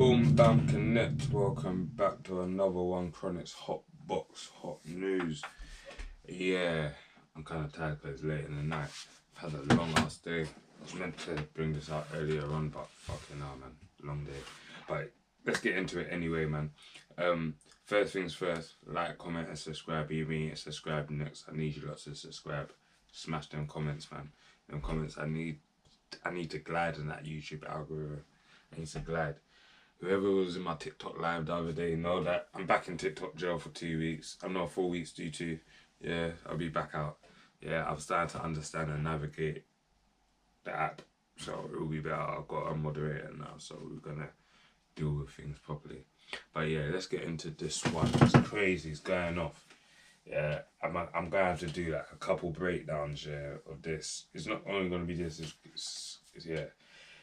Boom Bam Connect, welcome back to another one. Chronic's Hot Box, Hot News. Yeah, I'm kind of tired because it's late in the night. I've had a long ass day. I was meant to bring this out earlier on, but fucking hell, man, long day. But let's get into it anyway, man. First things first, like, comment and subscribe. You mean subscribe next. I need you lots to subscribe. Smash them comments, man. Them comments, I need to glide in that YouTube algorithm. I need to glide. Whoever was in my TikTok live the other day know that I'm back in TikTok jail for 2 weeks. I'm not 4 weeks due to. Yeah, I'll be back out. Yeah, I'm starting to understand and navigate the app. So it will be better. I've got a moderator now, so we're going to deal with things properly. But yeah, let's get into this one. It's crazy. It's going off. Yeah, I'm going to have to do like a couple breakdowns of this. It's not only going to be this. It's yeah.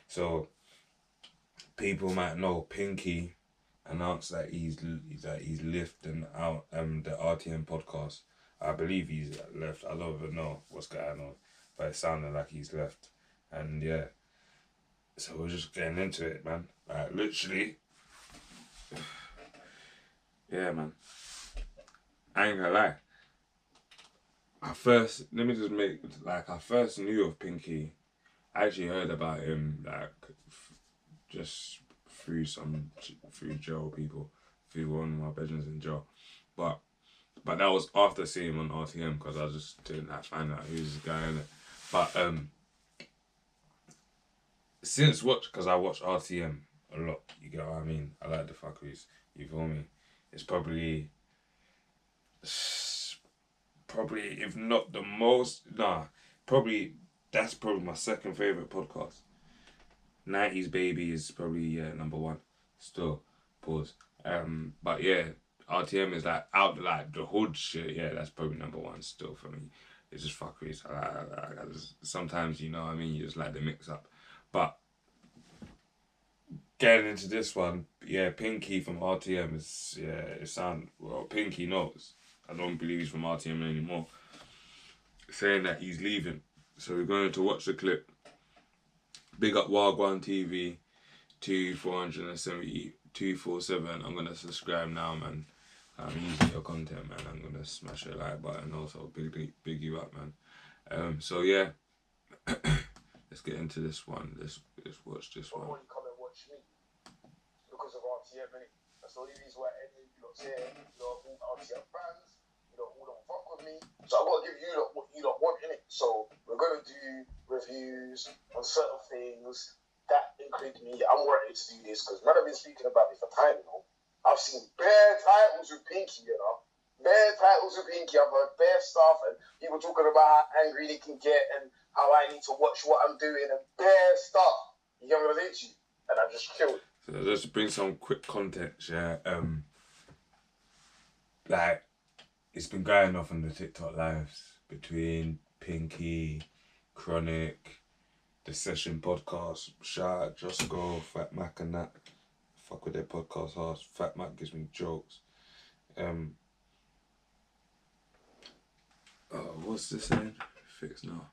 So people might know Pinky announced that he's lifting out the RTM podcast. I believe he's left. I don't even know what's going on, but it sounded like he's left. And yeah, so we're just getting into it, man. Like literally, yeah, man. I ain't gonna lie. I first knew of Pinky. I actually heard about him like just through jail people, through one of my bedrooms in jail, but that was after seeing him on RTM because I just didn't find out who's this guy in it. But because I watch RTM a lot, you get what I mean. I like the fuckeries. You feel me? It's probably if not the most, that's probably my second favorite podcast. 90s Baby is probably number one. Still, pause. But yeah, RTM is like out like the hood shit. Yeah, that's probably number one still for me. It's just fuckeries. I just, sometimes, you know what I mean, you just like the mix up. But getting into this one, yeah, Pinky from RTM is Pinky knows. I don't believe he's from RTM anymore. Saying that he's leaving. So we're going to watch the clip. Big up Wagwan TV 247. I'm gonna subscribe now, man. I'm using your content, man. I'm gonna smash the like button. Also, big you up, man. So yeah, let's get into this one. Let's watch this one. You come and watch me because of RTM, innit? That's the only reason why any of you lot's here. You know, all RTM fans. You know, all don't fuck with me. So I gotta give you lot what you lot want, innit? So we're gonna do reviews on certain things that include me. I'm ready to do this because man, I've been speaking about me for time, you know. I've seen bare titles with Pinky, you know. Bare titles with Pinky. I've heard bare stuff and people talking about how angry they can get and how I need to watch what I'm doing and bare stuff. You get what I'm saying to you? And I just killed it. So just to bring some quick context, yeah. Like it's been going off on the TikTok lives between Pinky, Chronic, the Session podcast, shout out Just Go, Fat Mac and that. Fuck with their podcast hard. Fat Mac gives me jokes. What's this saying? Fix now.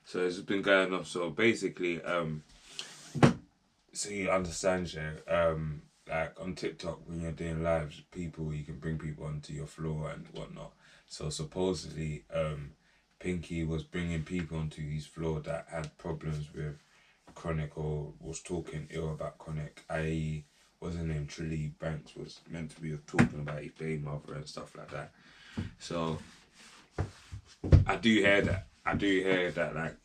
So it's been going off. So basically, so you understand, yeah, like on TikTok when you're doing lives, you can bring people onto your floor and whatnot. So supposedly, Pinky was bringing people onto his floor that had problems with Chronic or was talking ill about Chronic, i.e. what's her name, Trilly Banks was meant to be talking about his baby mother and stuff like that. So I do hear that like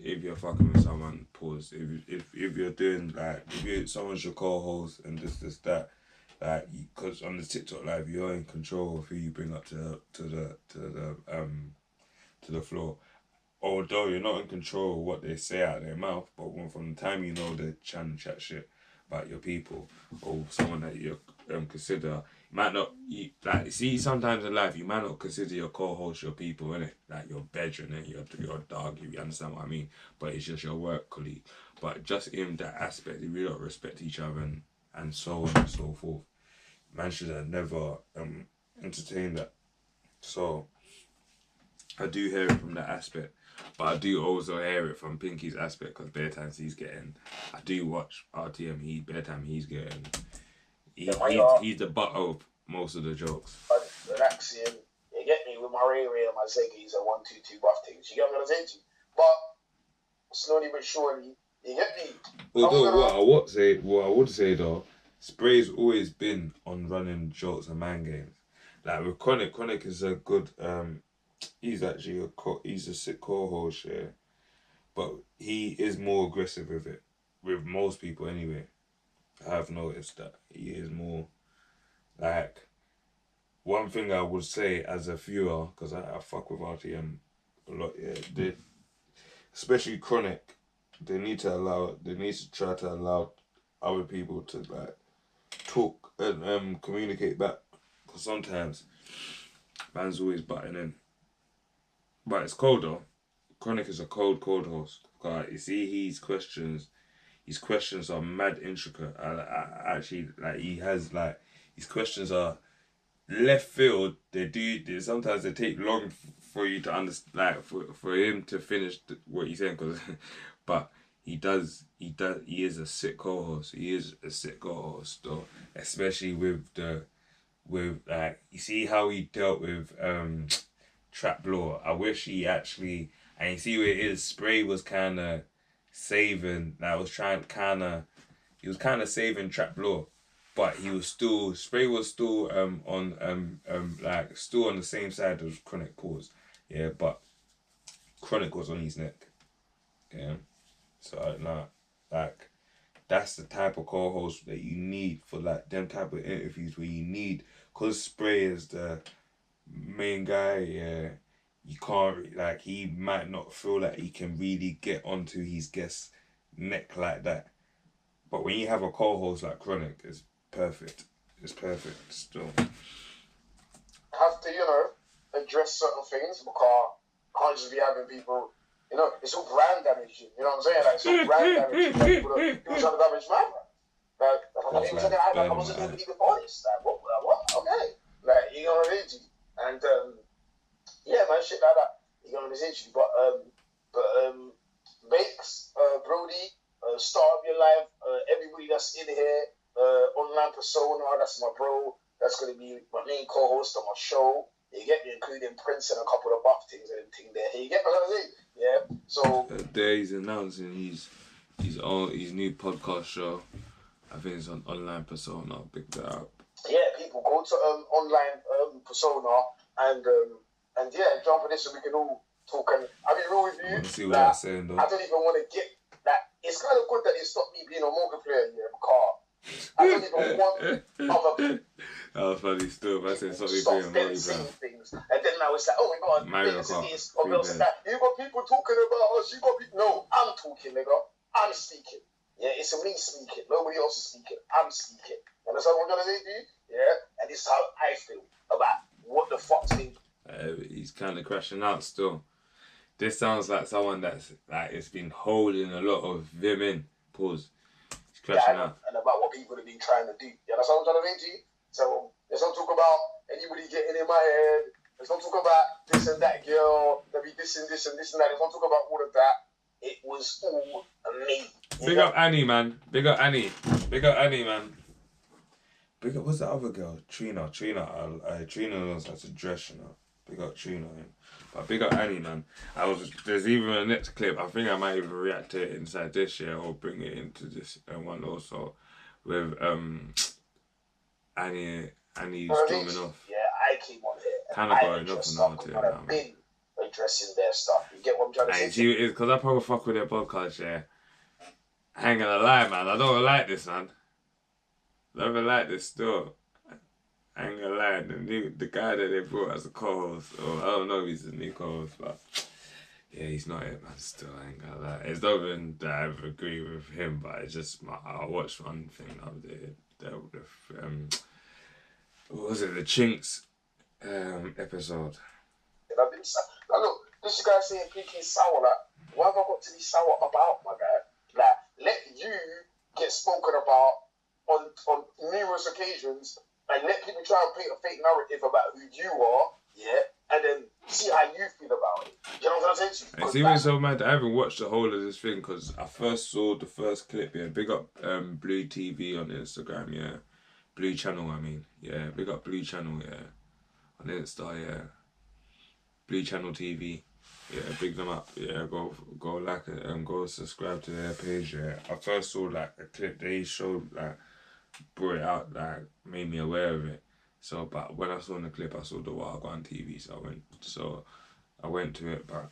if you're fucking with someone, pause. If you're doing like someone's your co-host and this that, like because on the TikTok live you're in control of who you bring up to the floor. Although you're not in control of what they say out of their mouth, but from the time you know they're trying to chat shit about your people or someone that you consider, you might not sometimes in life you might not consider your co-host your people, innit? Like your bedroom, innit? Your dog, if you understand what I mean. But it's just your work colleague. But just in that aspect, if you don't respect each other and so on and so forth, man should have never entertained that. So I do hear it from that aspect. But I do also hear it from Pinky's aspect because bare times he's getting. I do watch RTM. Bare time he's getting. He's the butt of most of the jokes. Relaxing. You get me with my Ray Ray and my Zeggies and 122 buff things. You get what I'm saying to you? But slowly but surely, you get me. Although what I would say though, Spray's always been on running jokes and man games. Like with Chronic is a good. He's actually he's a sick co-host, yeah. But he is more aggressive with it, with most people anyway. I have noticed that he is more like. One thing I would say as a viewer, because I fuck with RTM a lot, yeah. Especially Chronic, they need to try to allow other people to like talk and communicate back. Because sometimes man's always butting in. But it's cold though. Chronic is a cold host. You see his questions are mad intricate. I actually like he has like his questions are left field. Sometimes they take long for you to understand, like for him to finish what he's saying. But he is a sick co-host. He is a sick co-host though, especially with like you see how he dealt with Trap Law. I wish he actually, and you see where it is. Spray was kind of saving. He was kind of saving Trap Law. But Spray was still still on the same side as Chronic pause. Yeah, but Chronic was on his neck. Yeah. So like that's the type of co-host that you need for like them type of interviews where you need, cause Spray is the main guy, yeah. You can't like he might not feel like he can really get onto his guest's neck like that. But when you have a co-host like Chronic, it's perfect. It's perfect still. Have to, address certain things because can't just be having people, it's all brand damage. You know what I'm saying? Like, it's all brand damage. Like, people trying to damage my brand. Like, I wasn't even before this. Like, what? Okay. Like, you know what I mean? And, yeah, man, shit like that. You know what I'm saying? But Bakes, Brody, Star of Your Life, everybody that's in here, Onland Persona, that's my bro. That's going to be my main co-host on my show. You get me, including Prince and a couple of buff things and everything there. You get what I'm saying? Yeah. So there he's announcing his new podcast show. I think it's on Onland Persona. Big that up. Yeah, people go to Onland Persona and yeah, jump on this so we can all talk. And I'll be real with you. See what I'm saying though. I don't even want to get that. It's kind of good that it stopped me being a multiplayer here because I don't even want other people. That was funny still, but I said something things. And then now it's like, oh my god, this is this, or else that. You got people talking about us, No, I'm talking, nigga. I'm speaking. Yeah, it's me speaking. Nobody else is speaking. I'm speaking. You understand what I'm trying to say to you? Yeah? And this is how I feel about what the fuck's being. He's kind of crashing out still. This sounds like someone that's like it's been holding a lot of vim in. Pause. He's crashing out. And about what people have been trying to do. You understand what I'm trying to say to you? So let's not talk about anybody getting in my head. Let's not talk about this and that girl. There'll be this and this and this and that. Let's not talk about all of that. It was all me. Big up Annie, man. Big up Annie, man. Big up, what's the other girl? Trina. Trina knows how to dress, Big up Trina, man. But big up Annie, man. There's even a next clip. I think I might even react to it inside this year or bring it into this one also with Annie storming off. Yeah, I came on here. Kind of going off and on to it now, man. Addressing their stuff. You get what I'm trying to say? See, it's because I probably fuck with their podcast, yeah. I ain't gonna lie, man. I don't like this, man. I don't like this still. I ain't gonna lie. The guy that they brought as a co-host, or I don't know if he's a new co-host, but yeah, he's not it, man. Still, I ain't gonna lie. It's not even that I agree with him, but it's just I watched one thing the other day. What was it? The Chinks episode. And I've been look, this guy saying Pinky is sour. Like, what have I got to be sour about, my guy? Like, let you get spoken about on numerous occasions and let people try and paint a fake narrative about who you are, yeah, and then see how you feel about it. You know what I'm saying to you? It's even so mad that I haven't watched the whole of this thing because I first saw the first clip. Yeah, big up Blue TV on Instagram. Yeah, Blue Channel. I mean, yeah, big up Blue Channel. Yeah, on Insta. Yeah, Blue Channel TV. Yeah, big them up. Yeah, go like it and go subscribe to their page. Yeah, I first saw like a clip they showed, like brought it out, like made me aware of it. So, but when I saw the clip, I saw the Wild on TV. So I went to it, but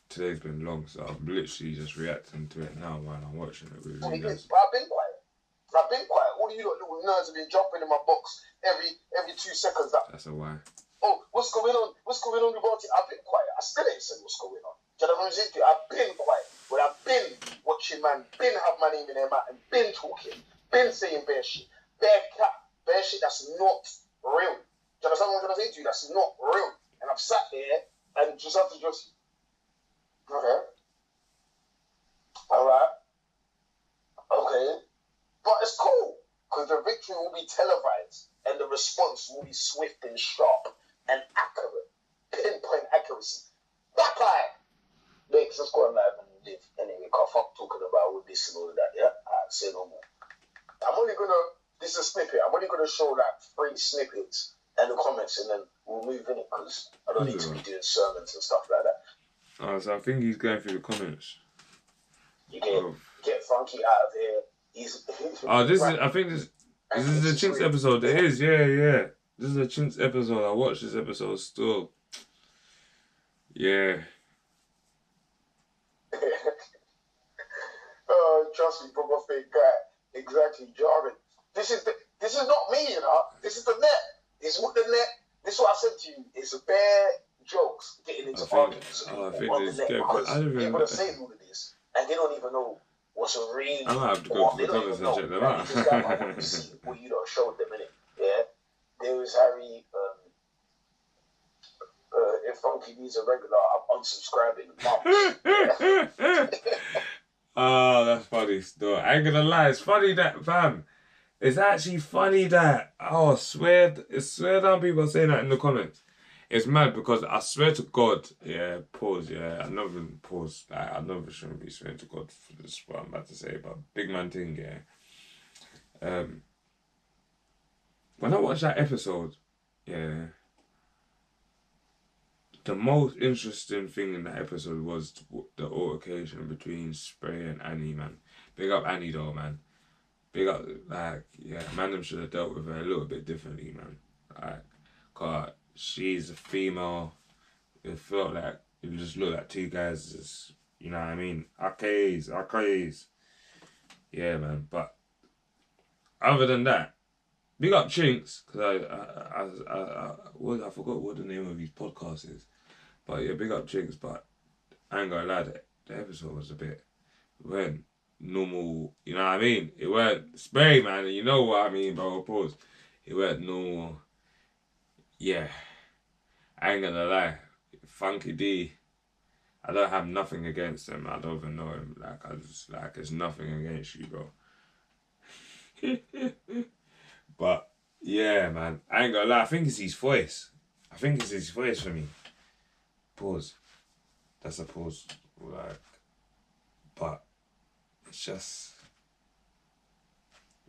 today's been long, so I'm literally just reacting to it now while I'm watching it with you guys. But I've been quiet. All of you little nerds have been jumping in my box every 2 seconds. That's a why. Oh, what's going on? What's going on about it? I've been quiet. I still ain't said what's going on. Do you know what I'm saying? I've been quiet. But I've been watching, man, been have my name in their mouth and been talking, been saying bare shit. Bare shit that's not real. Do you understand what I'm trying to say to you? That's not real. And I've sat there and just have to just, okay. Alright. Okay. But it's cool. Because the victory will be televised and the response will be swift and sharp and accurate. Pinpoint accuracy. That guy makes us go on live and live. Anyway, can't fuck talking about all this and all of that, yeah? Alright, say no more. This is a snippet. I'm only gonna show like 3 snippets and the comments and then we'll move in it because I don't need to be doing sermons and stuff like that. Oh, so I think he's going through the comments. You get Funky out of here. I think this is the Chinks episode. It is, yeah. This is a Chinks episode. I watched this episode still. Yeah. Trust me, proper fake guy. Exactly, Jarvin. This is not me, you know. This is the net. This is what the net. This is what I said to you. It's bare jokes getting into arguments on the net because people are saying all of this and they don't even know what's a really. I might have to go to the comments and check them out. This guy might want to see what you don't showed them in it. Yeah, there was Harry. If Funky needs a regular, I'm unsubscribing. Yeah. Oh, that's funny still. I ain't gonna lie, it's funny that, fam. It's actually funny that, I swear down people are saying that in the comments. It's mad because I swear to God, yeah, pause, yeah, I never pause, like, I never shouldn't be swearing to God for this, what I'm about to say, but big man thing, yeah. When I watched that episode, yeah, the most interesting thing in that episode was the altercation between Spray and Annie, man. Big up Annie though, man. Big up, like, yeah, man, them should have dealt with her a little bit differently, man. Like, cause she's a female. It felt like, it just looked like 2 guys, just, you know what I mean? Arcades. Yeah, man, but other than that, big up Chinks, because I forgot what the name of his podcast is. But yeah, big up Chinks, but I ain't gonna lie, the episode was a bit, it weren't normal, you know what I mean? It weren't Spray, man, you know what I mean, bro, pause. It weren't normal. Yeah, I ain't gonna lie, Funky D, I don't have nothing against him, I don't even know him, like, I just, like, it's nothing against you, bro. But, yeah, man, I ain't gonna lie, I think it's his voice. I think it's his voice for me. Pause. That's a pause. Like, but it's just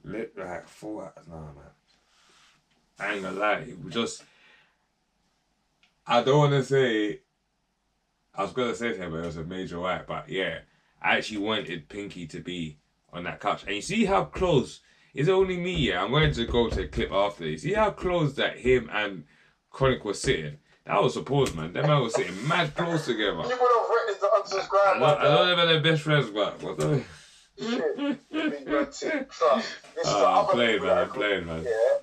lit like 4 hours. Nah, man. I ain't gonna lie. It was just. I don't want to say. I was gonna say something, but it was a major whack. But yeah, I actually wanted Pinky to be on that couch, and you see how close. It's only me. Yeah, I'm going to go to a clip after. You see how close that him and Chronic was sitting. That was a pause, man. Them man was sitting mad close together. You would have written to unsubscribe. I don't know if they're best friends, but what the shit. Big red tip. Trust. I'm playing, man. Yeah.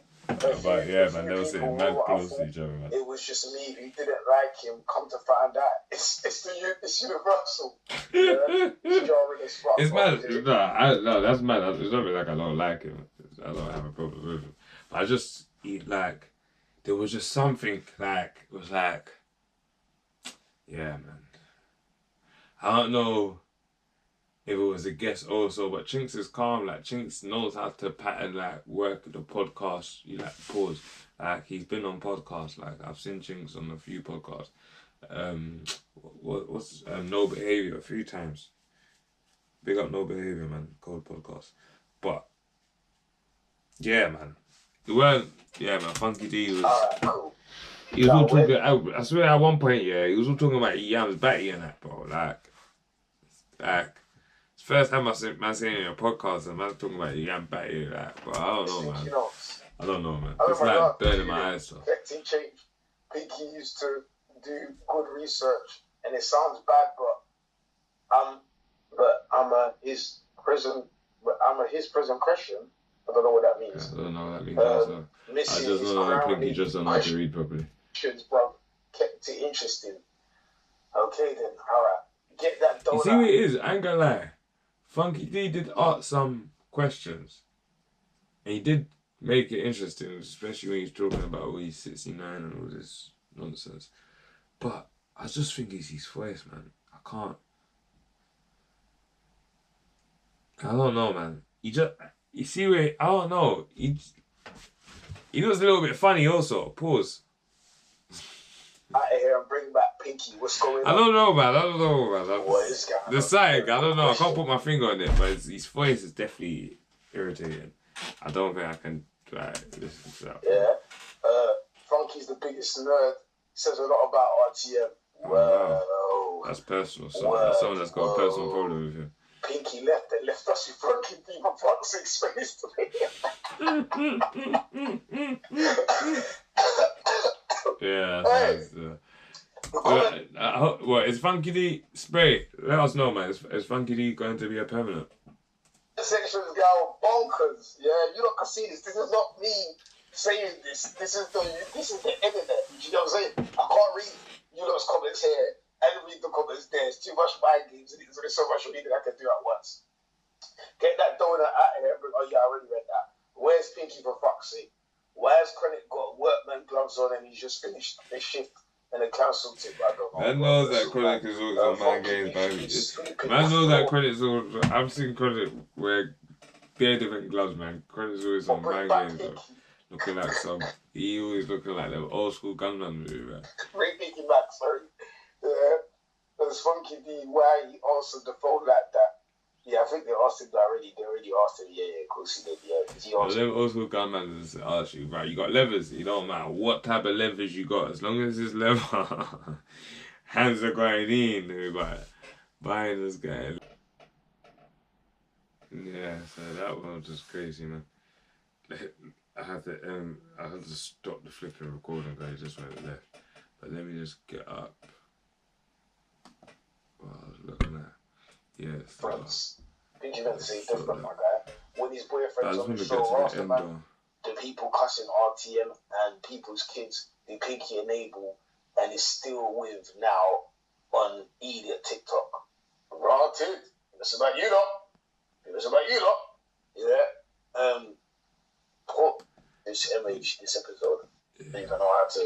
But yeah, man, they were sitting mad close to each other, man. It was just me who didn't like him. Come to find out, it's universal. It's mad. No, that's mad. It's not like I don't like him. I don't have a problem with him. But I just like. There was just something like, it was like, yeah, man. I don't know if it was a guest also, but Chinks is calm. Like Chinks knows how to pattern like work the podcast. You like pause. Like he's been on podcasts. Like I've seen Chinks on a few podcasts. What's No Behavior a few times. Big up No Behavior, man. Cold podcast. But yeah, man. It weren't. Yeah, man. Funky D was. Alright, cool. He was all talking. I swear at one point, yeah, he was all talking about Yams Batty and that, bro. Like. It's the first time I see man saying in a podcast and man talking about Yam Batty, like, but I don't know, man. I don't know, man. It's like burning my eyes, so. Affecting change. Pinky used to do good research, and it sounds bad, but I'm his prison Christian. I don't know what that means. Yeah, I don't know what that means. Also. I just know that Pinky just don't know how to read properly. Bro, kept it interesting. Okay then, alright. Get that donut. You see what it is? I ain't gonna lie. Funky D did ask some questions. And he did make it interesting, especially when he's talking about all he's 69 and all this nonsense. But I just think it's his voice, man. I don't know, man. You see where, I don't know. He looks a little bit funny also. Pause. Out of here and bring back Pinky. What's going on? I don't know, man. What is going on? The side, I don't know. I can't put my finger on it, but his voice is definitely irritating. I don't think I can listen to that. Yeah. Funky's the biggest nerd. Says a lot about RTM. Wow. That's personal. So that's someone that's got a personal problem with him. Pinky left us with Funky D for fuck's sake space to me. Yeah. Hey. What is Funky D spray? Let us know, man. Is Funky D going to be a permanent? The sections go bonkers. Yeah, you lot can see this. This is not me saying this. This is the internet. You know what I'm saying? I can't read you lot's comments here and read the comments there. It's too much mind games in it. So there's so much reading I can do at once. Get that donut out of here. Oh yeah, I already read that. Where's Pinky for fuck's sake? Why has Chronic got workman gloves on and he's just finished his shift and a council tip? I don't know. Man knows that Chronic is always on mind games, baby. Man knows that Chronic is always. I've seen Chronic wear bare different gloves, man. Chronic's always on mind games, bro. Looking like some. He always looking like the old school gunman movie, man. Bring Pinky back, sorry. Yeah. There's Funky D. Why he answered the phone like that? Yeah, I think they asked him that already. They already asked him. Yeah, of course he did. Yeah, because he answered. Them old school gunmen just ask you, right? You got levers. It don't matter what type of levers you got, as long as it's lever, hands are going in. Buying this guy. Yeah, so that one was just crazy, man. I had to stop the flipping recording, guys. Just went left. But let me just get up. Well, I was looking at. Yeah, friends. Pinky meant to say different, my guy. When his boyfriend's on the show, after man, the people cussing RTM and people's kids, the Pinky enable and is still with now on idiot TikTok. Granted, it's about you lot. It's about you lot. Yeah. Put this this episode. Yeah. I don't even know how to.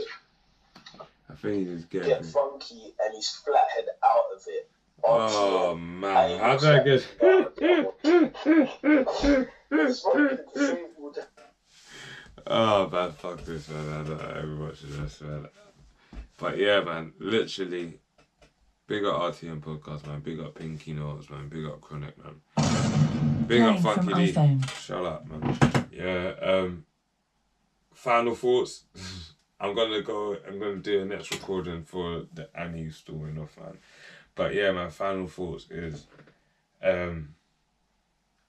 I think he just get Funky and his flathead out of it. Oh man, how did I get? Oh man, fuck this, man. I don't ever watch this, man. But yeah, man, literally, big up RTM podcast, man. Big up Pinky Notes, man. Big up Chronic, man. Big up Funky D. Shut up, man. Yeah. Final thoughts. I'm gonna do a next recording for the Annie story off, man. But yeah, my final thoughts is,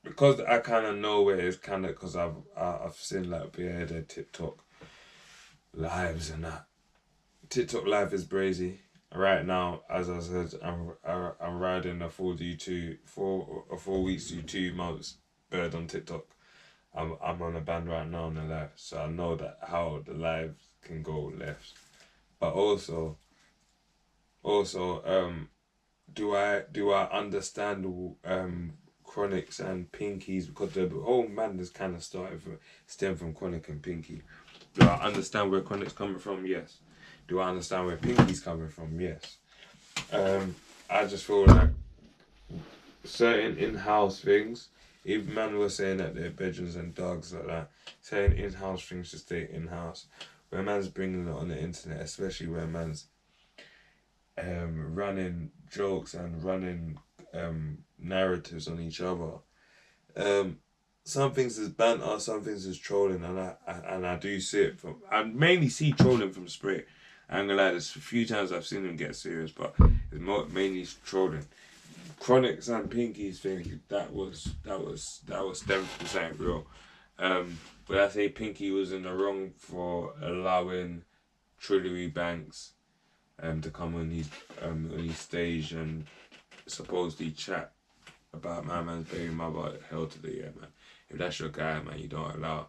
because I kind of know where it's kind of, because I've seen like bearded TikTok lives and that. TikTok live is brazy. Right now, as I said, I'm riding a 4 weeks to 2 months bird on TikTok. I'm on a band right now on the live, so I know that how the live can go left. But also, do I understand Chronics and Pinkies, because the whole man is kind of stem from Chronic and Pinky. Do I understand where Chronic's coming from? Yes. Do I understand where Pinky's coming from? Yes. I just feel like certain in-house things, even man was saying that they're bedrooms and dogs like that, certain in-house things should stay in-house. Where man's bringing it on the internet, especially where man's running jokes and running narratives on each other. Some things is banter, some things is trolling, and I do see it from. I mainly see trolling from Spray. I ain't gonna lie, there's a few times I've seen him get serious, but it's mainly trolling. Chronic's and Pinky's thing, that was 10% real. But I say Pinky was in the wrong for allowing Trillery Banks to come on his stage and supposedly chat about my man's baby mother. Hell to the yeah, man. If that's your guy, man, you don't allow.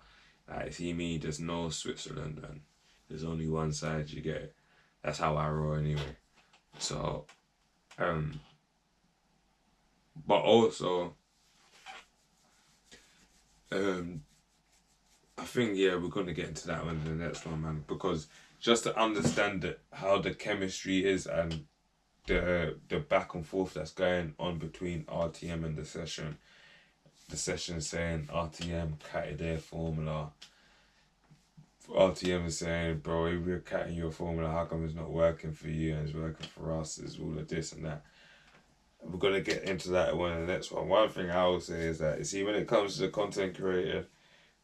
Like, see me, there's no Switzerland, man. There's only one side you get. That's how I roll anyway. So, but also, I think yeah, we're gonna get into that one in the next one, man. Because just to understand how the chemistry is and the back and forth that's going on between RTM and the session. The session saying RTM catted their formula. RTM is saying, bro, if we're catting your formula, how come it's not working for you and it's working for us? It's all of this and that. We're gonna get into that one in the next one. One thing I will say is that you see when it comes to the content creator,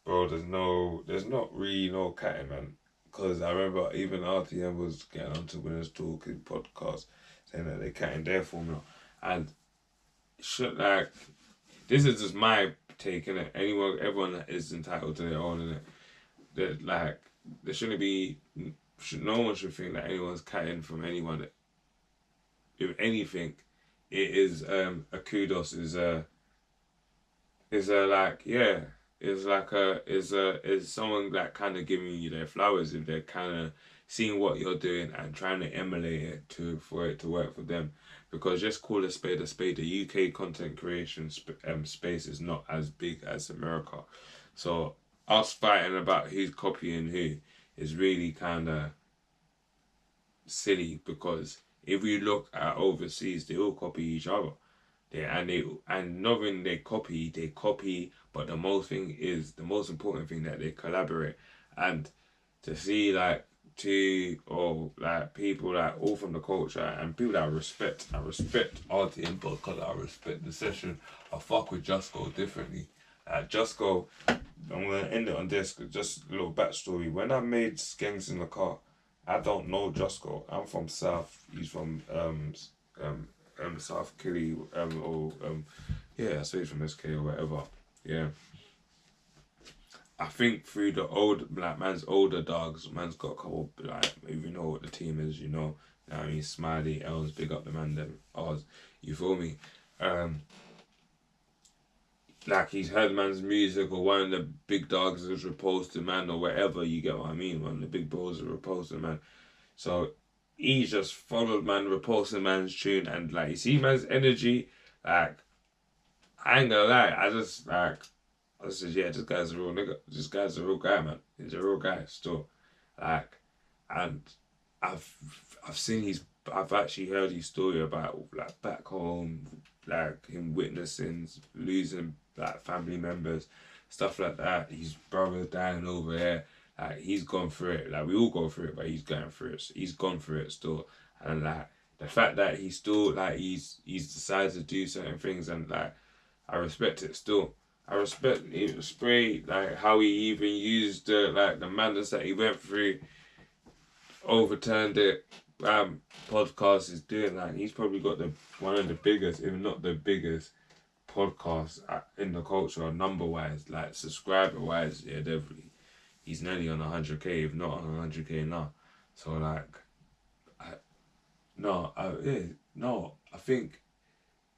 bro, there's not really no catting, man. Because I remember even RTM was getting onto Winners Talking podcast saying that they're catting their formula. And shit like this is just my take in it. Everyone is entitled to their own in it. That like there shouldn't be no one should think that anyone's catting from anyone. If anything, it is a kudos is a like yeah is someone like kind of giving you their flowers if they're kind of seeing what you're doing and trying to emulate it for it to work for them, because just call a spade a spade. The UK content creation space is not as big as America, so us fighting about who's copying who is really kind of silly, because if you look at overseas, they all copy each other. And knowing they copy, but the most important thing that they collaborate. And to see like people like all from the culture and people that I respect RTM because I respect the session. I fuck with Jusco differently. Jusco, I'm gonna end it on this. Just a little backstory. When I made Skanks in the Car, I don't know Jusco. I'm from South. He's from South Killy yeah, I say he's from SK or whatever. Yeah. I think through the old man's older dogs, man's got a couple like if you know what the team is, you know. I mean Smiley, Elms, big up the man them ours. You feel me? Like he's heard man's music or one of the big dogs is reposed to man or whatever, you get what I mean? One of the big bros are reposed to man. So he just followed man, reposting man's tune, and like you see man's energy, like I ain't gonna lie, I said, yeah, this guy's a real nigga. This guy's a real guy, man. He's a real guy still. Like, and I've actually heard his story about like back home, like him witnessing losing like family members, stuff like that. His brother dying over there. Like he's gone through it. Like we all go through it, but he's going through it. So he's gone through it still. And like the fact that he's still like he's decided to do certain things, and like I respect it still. I respect Spray, like how he even used the madness that he went through, overturned it. Podcast is doing like he's probably got one of the biggest, if not the biggest, podcasts in the culture, number wise, like subscriber wise. Yeah, definitely. He's nearly on 100k, if not on 100k now. So like, I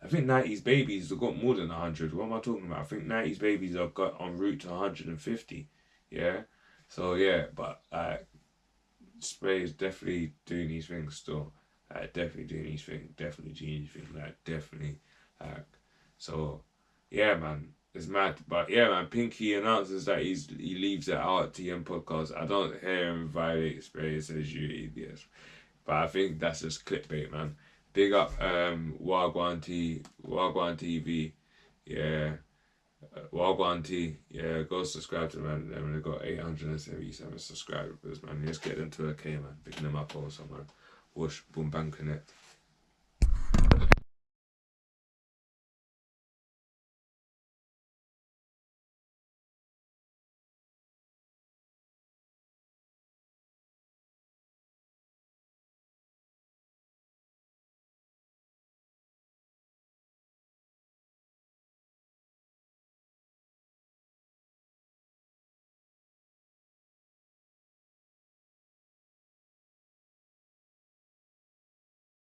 think 90s Babies have got more than 100. What am I talking about? I think 90s Babies have got en route to 150. Yeah. So yeah, but Spray is definitely doing these things still. Definitely doing these things. Definitely doing these things. Definitely. So yeah, man. It's mad. But yeah, man. Pinky announces that he leaves the RTM podcast. I don't hear him violate Spray. It says you idiots. But I think that's just clickbait, man. Big up Wagwan TV. Yeah. Wagwan T. Yeah, go subscribe to them, man. They've got 877 subscribers, man. Let's get them to a K, man. Picking them up also, man. Whoosh, boom, bang, connect.